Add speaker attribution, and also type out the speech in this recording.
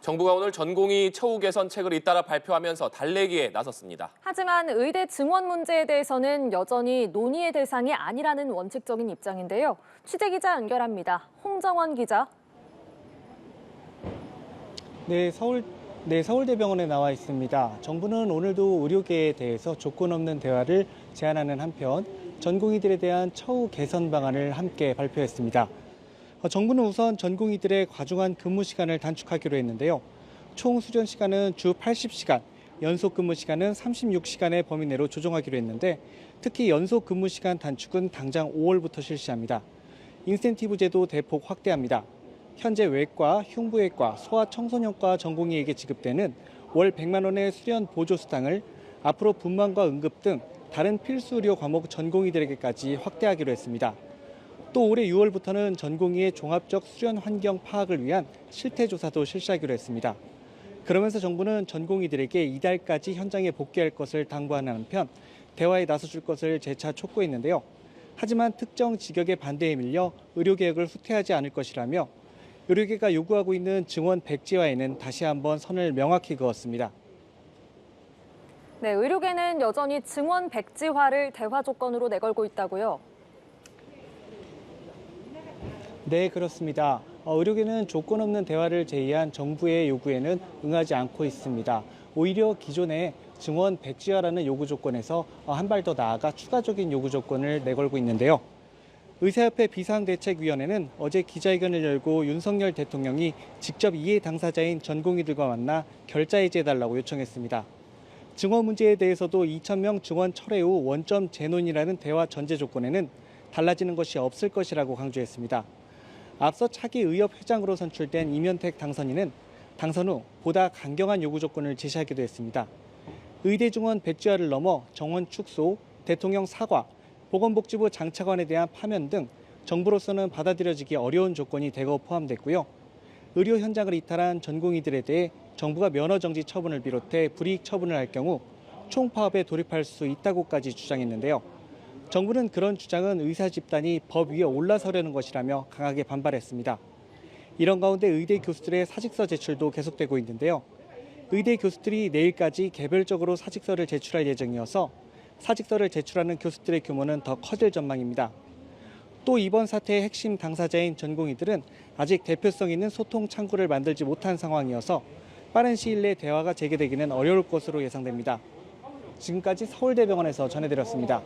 Speaker 1: 정부가 오늘 전공의 처우 개선 책을 잇따라 발표하면서 달래기에 나섰습니다.
Speaker 2: 하지만 의대 증원 문제에 대해서는 여전히 논의의 대상이 아니라는 원칙적인 입장인데요. 취재기자 연결합니다. 홍정원 기자.
Speaker 3: 네, 서울대병원에 나와 있습니다. 정부는 오늘도 의료계에 대해서 조건 없는 대화를 제안하는 한편 전공의들에 대한 처우 개선 방안을 함께 발표했습니다. 정부는 우선 전공의들의 과중한 근무 시간을 단축하기로 했는데요. 총 수련 시간은 주 80시간, 연속 근무 시간은 36시간의 범위 내로 조정하기로 했는데 특히 연속 근무 시간 단축은 당장 5월부터 실시합니다. 인센티브 제도 대폭 확대합니다. 현재 외과, 흉부외과, 소아청소년과 전공의에게 지급되는 월 100만 원의 수련 보조 수당을 앞으로 분만과 응급 등 다른 필수 의료 과목 전공의들에게까지 확대하기로 했습니다. 또 올해 6월부터는 전공의의 종합적 수련 환경 파악을 위한 실태 조사도 실시하기로 했습니다. 그러면서 정부는 전공의들에게 이달까지 현장에 복귀할 것을 당부하는 한편 대화에 나서줄 것을 재차 촉구했는데요. 하지만 특정 직역의 반대에 밀려 의료개혁을 후퇴하지 않을 것이라며 의료계가 요구하고 있는 증원 백지화에는 다시 한번 선을 명확히 그었습니다.
Speaker 2: 네, 의료계는 여전히 증원 백지화를 대화 조건으로 내걸고 있다고요.
Speaker 3: 네, 그렇습니다. 의료계는 조건 없는 대화를 제의한 정부의 요구에는 응하지 않고 있습니다. 오히려 기존의 증원 백지화라는 요구 조건에서 한 발 더 나아가 추가적인 요구 조건을 내걸고 있는데요. 의사협회 비상대책위원회는 어제 기자회견을 열고 윤석열 대통령이 직접 이해 당사자인 전공의들과 만나 결자해제해달라고 요청했습니다. 증원 문제에 대해서도 2,000명 증원 철회 후 원점 재논이라는 대화 전제 조건에는 달라지는 것이 없을 것이라고 강조했습니다. 앞서 차기 의협 회장으로 선출된 이면택 당선인은 당선 후 보다 강경한 요구 조건을 제시하기도 했습니다. 의대 증원 백지화를 넘어 정원 축소, 대통령 사과, 보건복지부 장차관에 대한 파면 등 정부로서는 받아들여지기 어려운 조건이 대거 포함됐고요. 의료 현장을 이탈한 전공의들에 대해 정부가 면허정지 처분을 비롯해 불이익 처분을 할 경우 총파업에 돌입할 수 있다고까지 주장했는데요. 정부는 그런 주장은 의사 집단이 법 위에 올라서려는 것이라며 강하게 반발했습니다. 이런 가운데 의대 교수들의 사직서 제출도 계속되고 있는데요. 의대 교수들이 내일까지 개별적으로 사직서를 제출할 예정이어서 사직서를 제출하는 교수들의 규모는 더 커질 전망입니다. 또 이번 사태의 핵심 당사자인 전공의들은 아직 대표성 있는 소통 창구를 만들지 못한 상황이어서 빠른 시일 내 대화가 재개되기는 어려울 것으로 예상됩니다. 지금까지 서울대병원에서 전해드렸습니다.